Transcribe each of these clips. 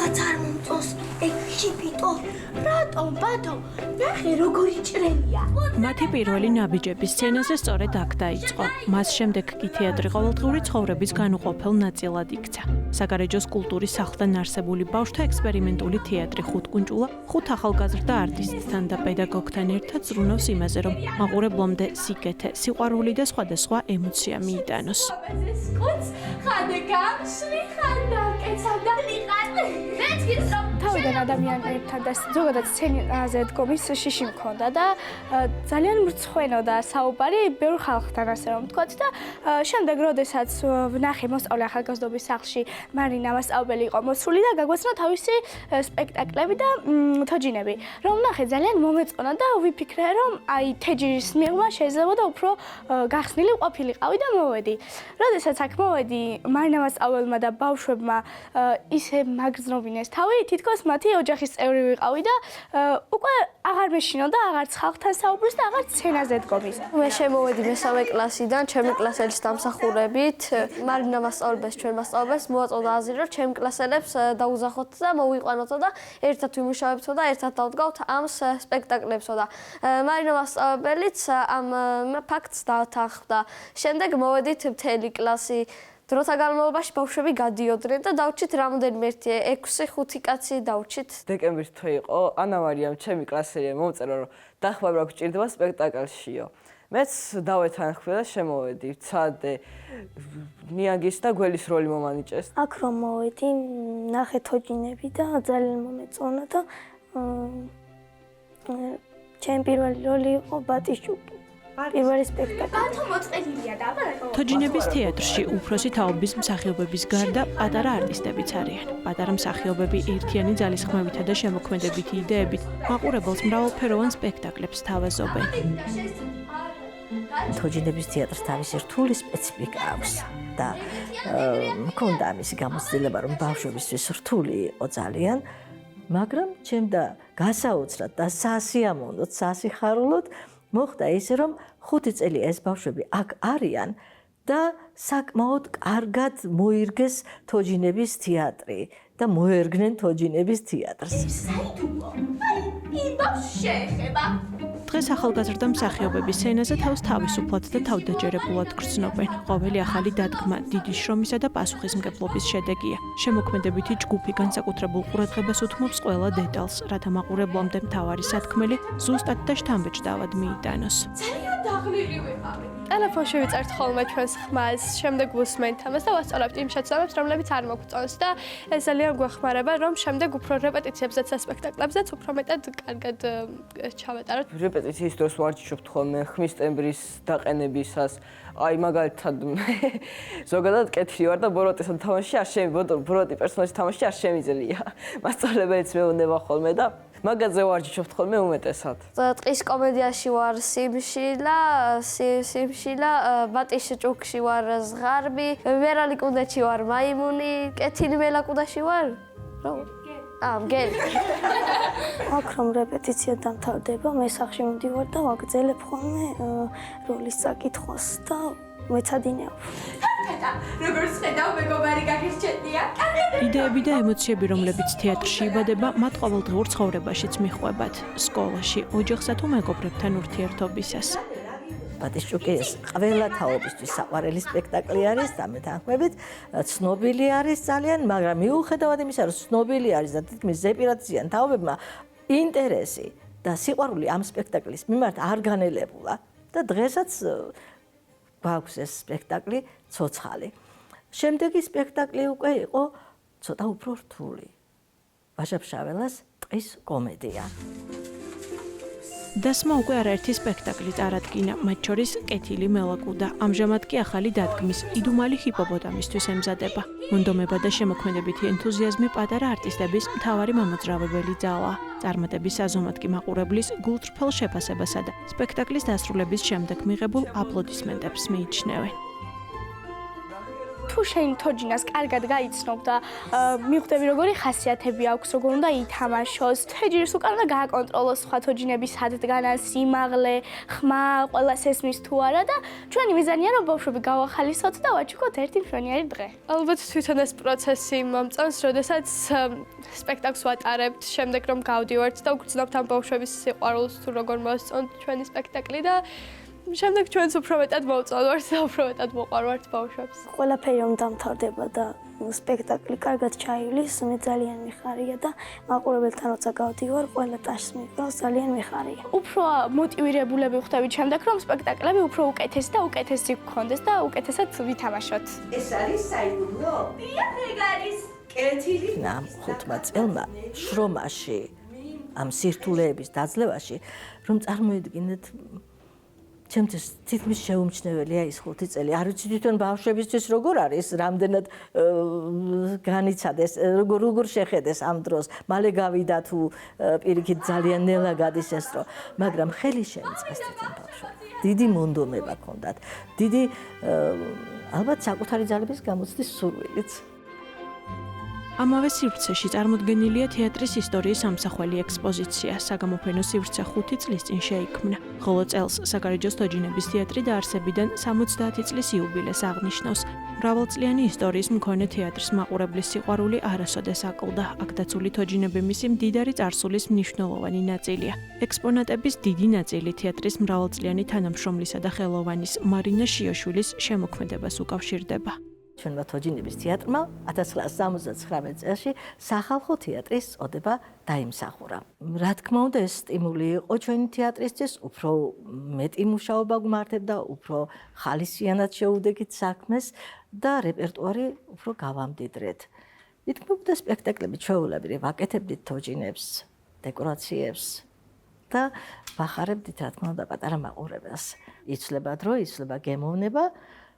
ვიღაც არ მომწონს ეგ შიფიტო რატომ ბატო ნახე როგორი ჭრელია მათი პირველი ნაბიჯების სცენაზე სწორედ აქ დაიწყო. მას შემდეგ კი თეატრი ყოველდღიური ცხოვრების განუყოფელ ნაწილად იქცა. საგარეჯოს კულტურის სახლთან არსებული ბავშვთა ექსპერიმენტული თეატრი ხუთკუნჭულა ხუთ ახალგაზრდა არტისტთან და პედაგოგთან ერთად ზრუნავს იმაზე, რომ მაყურებლამდე სიკეთე, სიყვარული და სხვადასხვა ემოცია მიიტანოს. თავიდან ადამიანებთან და ზოგადად სცენაზე დგომის შიში მქონდა და ძალიან მრცხვენოდა საუბარი ბევრ ხალხთან ასე რომ ვთქვათ და შემდეგ როდესაც ვნახე მოსწავლე ახალგაზრდობის სახლში მარინა მასწავლებელი იყო მოსული და გაგვაცნო თავისი სპექტაკლები და თოჯინები რომ ვნახე ძალიან მომეწონა და ვიფიქრე რომ აი თეჯის მიღმა შეიძლება და უფრო გახსნილი ყოფილიყავი და მოვედი როდესაც აქ მოვედი მარინა მასწავლებელმა და ბავშვებმა ისე მაგრძნობინეს თავი თითქოს მათი ოჯახის წევრი ვიყავი და უკვე აღარ მეშინოდა აღარც ხალხთან საუბრის და აღარც სცენაზე დგომის. მე შემოვედი მესამე კლასიდან, ჩემი კლასელის დამსახურებით. მარინა მასწავლებელს, ჩვენ მასწავლებელს მოაწოდა აზრი, რომ ჩემი კლასელებს დაუზახოთ და მოვიყვანოთო და ერთად ვიმუშავებთო და ერთად დავდგავთ ამ სპექტაკლებსო და მარინა მასწავლებელიც ამ ფაქტს დათანხმდა. შემდეგ მოვედით მთელი კლასი დროთა განმავლობაში ბავშვები გადიოდნენ და დავჭით რამოდენიმე 6-5 კაცი დავჭით. დეკემბრის თვე იყო, ანა მარიამ ჩემი კლასელია მომწერა რომ დახმარება გჭირდება სპექტაკლშიო. მეც დავეთანხმდი და შემოვედი. ვცადე ნიანგის და გველის როლი მომანიჭეს. აქ რომ მოვედი, ნახე თოჯინები და ძალიან მომეწონა და ჩემი პირველი როლი იყო ბატიშჩუკი. პირველი სპექტაკლი. ბათო მოწყენილია და აბა თოჯინების თეატრში უფროსი თაობის მსახიობების გარდა პატარა არტისტებიც არიან. პატარა მსახიობები ერთიანი ძალისხმევითა და შემოქმედებითი იდეებით მაყურებელს მრავალფეროვან სპექტაკლებს თავაზობენ. თოჯინების თეატრს თავისი რთული სპეციფიკა აქვს და მქონდა ამისი გამოცდილება, რომ ბავშვებისთვის რთული იყო ძალიან, მაგრამ ჩემდა გასაოცრად და სასიამოვნოდ, სასიხარულოდ მოხდა ისე, რომ 5 წელი ეს ბავშვები აქ არიან და საკმაოდ კარგად მოირგეს თოჯინების თეატრი და მოერგნენ თოჯინების თეატრს. დღეს ახალგაზრდა მსახიობები სცენაზე თავს თავისუფლად და თავდაჯერებულად გრძნობენ. ყოველი ახალი დადგმა დიდი შრომისა და პასუხისმგებლობის შედეგია. შემოქმედებითი ჯგუფი განსაკუთრებულ ყურადღებას უთმობს ყველა დეტალს, რათა მაყურებლამდე მთავარი სათქმელი ზუსტად და შთამბეჭდავად მიიტანოს. ძალიან დაღლილი ვიყავი ტელეფონში ვიწერთ ხოლმე ჩვენს ხმას, შემდეგ ვუსმენთ ამას და ვასწავლებთ იმ შეცდომებს, რომლებიც არ მოგწონს და ეს ძალიან გვეხმარება, რომ შემდეგ უფრო რეპეტიციებზეც და სპექტაკლებზეც უფრო მეტად კარგად ჩავეტაროთ. რეპეტიციის დროს ვარჯიშობთ ხოლმე ხმის ტემბრის დაყენებისას. აი მაგალითად ზოგადად კეთილი ვარ და ბოროტესთან თამაში არ ბოროტი პერსონაჟის თამაში არ შემიძლია. მასწავლებელიც მეუბნება ხოლმე და მაგაზე ვარჯიშობთ ხოლმე უმეტესად. ტყის კომედიაში ვარ სიმშილა, ბატიშჩუკში ვარ ზღარბი, ვერალი კუნდეთში ვარ მაიმუნი, კეთილი მელაკუდაში ვარ. მგელი. აქ რომ რეპეტიცია დამთავრდება, მე სახლში მივდივარ და ვაგრძელებ ხოლმე როლის წაკითხვას და მეცადინეობ. როგორც ხედავ მეგობარი გაგირჩენია იდეები და ემოციები, რომლებიც თეატრში იბადება, მათ ყოველდღიურ ცხოვრებაშიც მიჰყვებათ. სკოლაში, ოჯახსა თუ მეგობრებთან ურთიერთობისას. ბატიშჩუკის ყველა თაობისთვის საყვარელი სპექტაკლი არის და მეთანხმებით ცნობილი არის ძალიან, მაგრამ მიუხედავად იმისა, რომ ცნობილი არის და თითქმის ზეპირატიზიან თაობებმა ინტერესი და სიყვარული ამ სპექტაკლის მიმართ არ განელებულა და დღესაც გვაქვს ეს სპექტაკლი ცოცხალი. შემდეგი სპექტაკლი უკვე იყო ცოტა უფრო რთული. ვაჟა-ფშაველას ტყის კომედია. დასმა უკვე არაერთი სპექტაკლი წარადგინა, მათ შორის კეთილი მელაკუდა. ამჟამად კი ახალი დადგმის იდუმალი ჰიპოპოტამისთვის ემზადება. მონდომება და შემოქმედებითი ენთუზიაზმი პატარა არტისტების მთავარი მამოძრავებელი ძალაა. წარმატების საზომად კი მაყურებლის გულწრფელ შეფასებასა და სპექტაკლის დასრულების შემდეგ მიღებულ აპლოდისმენტებს მიიჩნევენ. თუ შენ თოჯინას კარგად გაიცნობ და მიხვდები როგორი ხასიათები აქვს, როგორ უნდა ითამაშოს, თეჯირის უკან უნდა გააკონტროლოს სხვა თოჯინების სადგანა, სიმაღლე, ხმა, ყველას ესმის თუ არა და ჩვენი მიზანია რომ ბავშვები გავახალისოთ და ვაჩუქოთ ერთი მშვენიერი დღე. ალბათ თვითონ ეს პროცესი მომწონს, როდესაც სპექტაკლს ვატარებთ, შემდეგ რომ გავდივართ და ვგრძნობთ ამ ბავშვების სიყვარულს თუ როგორ მოსწონთ ჩვენი სპექტაკლი და შემდეგ ჩვენს უფრო მეტად მოვწონვართ და უფრო მეტად მოყვარვართ ბავშვებს. ყველაფერი რომ დამთავრდება და სპექტაკლი კარგად ჩაივლის, მე ძალიან მიხარია და მაყურებელთან როცა გავდივარ, ყველა ტაშს მიყავს, ძალიან მიხარია. უფრო მოტივირებულები ვხდებით შემდეგ რომ სპექტაკლები უფრო უკეთესი და უკეთესი გქონდეს და უკეთესად ვითამაშოთ. ეს არის საიდუმლო? კეთილი ამ 5 წელმა შრომაში, ამ სირთულეების დაძლევაში, რომ წარმოედგინეთ ჩემთვის თითქმის შეუმჩნეველია ის 5 წელი. არ ვიცი თვითონ ბავშვებისთვის როგორ არის, რამდენად განიცადეს, როგორ შეხედეს ამ დროს. მალე გავიდა თუ პირიქით ძალიან ნელა გადის ეს დრო, მაგრამ ხელი შეიწეს თვითონ ბავშვებს. დიდი მონდომება ჰქონდათ. დიდი ალბათ საკუთარი ძალების გამოცდის სურვილიც. ამავე სივრცეში წარმოდგენილია თეატრის ისტორიის ამსახველი ექსპოზიცია. საგამოფენო სივრცე 5 წლის წინ შეიქმნა. ხოლო წელს საგარეჯოს თოჯინების თეატრი დაარსებიდან 70 წლის იუბილეს აღნიშნავს. მრავალწლიანი ისტორიის მქონე თეატრის მაყურებლის სიყვარული არასოდეს აკლდა. აქ დაცული თოჯინები მისი მდიდარი წარსულის მნიშვნელოვანი ნაწილია. ექსპონატების დიდი ნაწილი თეატრის მრავალწლიანი თანამშრომლისა და ხელოვანის მარინა შიოშვილის შემოქმედებას უკავშირდება. ჩვენმა თოჯინების თეატრმა 1979 წელს სახალხო თეატრის წოდება დაიმსახურა. რა თქმა უნდა, ეს სტიმული იყო ჩვენი თეატრისთვის, უფრო მეტი მუშაობა გვმართებდა, უფრო ხალისიანად შეუდექით საქმეს და რეპერტუარი უფრო გავამდიდრეთ. ითქმობდა სპექტაკლები ჩვეულებრივ, ვაკეთებდით თოჯინებს, დეკორაციებს და ვახარებდით, რა თქმა უნდა, პატარა მაყურებელს. იცვლება დრო, იცვლება გემოვნება,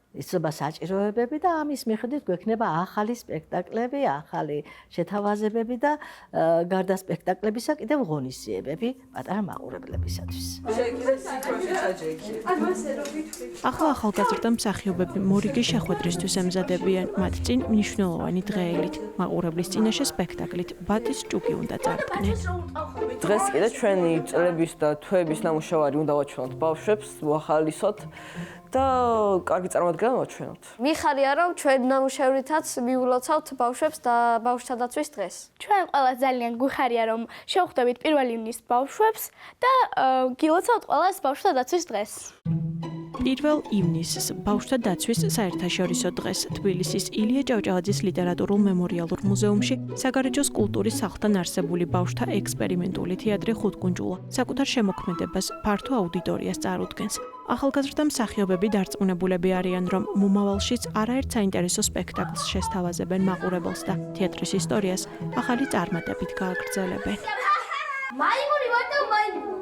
იცლება საჭიროებები და ამის მიხედვით გვექნება ახალი სპექტაკლები, ახალი შეთავაზებები და გარდა სპექტაკლებისა კიდევ ღონისძიებები პატარა მაყურებლებისათვის. ახლა ახალგაზრდა მსახიობები მორიგი შეხვედრისთვის ემზადებიან, მათ წინ მნიშვნელოვანი დღეებით. მაყურებლის წინაშე სპექტაკლით ბატის ჭუკი უნდა წარდგნენ. დღეს კიდე ჩვენი წლების და თვეების ნამუშევარი უნდა ვაჩვენოთ ბავშვებს, ვახალისოთ და კარგი წარმოდგენა ვაჩვენოთ. მიხარია რომ ჩვენ ნამუშევრითაც მიულოცავთ ბავშვებს და ბავშვთა დაცვის დღეს. ჩვენ ყველა ძალიან გვიხარია რომ შევხვდებით 1 ივნის ბავშვებს და გილოცავთ ყველას ბავშვთა დაცვის დღეს. 1 ივნისს ბავშვთა დაცვის საერთაშორისო დღეს თბილისის ილია ჭავჭავაძის ლიტერატურულ მემორიალურ მუზეუმში საგარეჯოს კულტურის სახლთან არსებული ბავშვთა ექსპერიმენტული თეატრი ხუთკუნჯულა საკუთარ შემოქმედებას ფართო აუდიტორიას წარუდგენს. ახალგაზრდა მსახიობები დარწმუნებულები არიან, რომ მომავალშიც არაერთ საინტერესო სპექტაკლს შესთავაზებენ მაყურებელს და თეატრის ისტორიას ახალი წარმატებით გააგრძელებენ. მაიმუნი ვარ და მაიმუნი.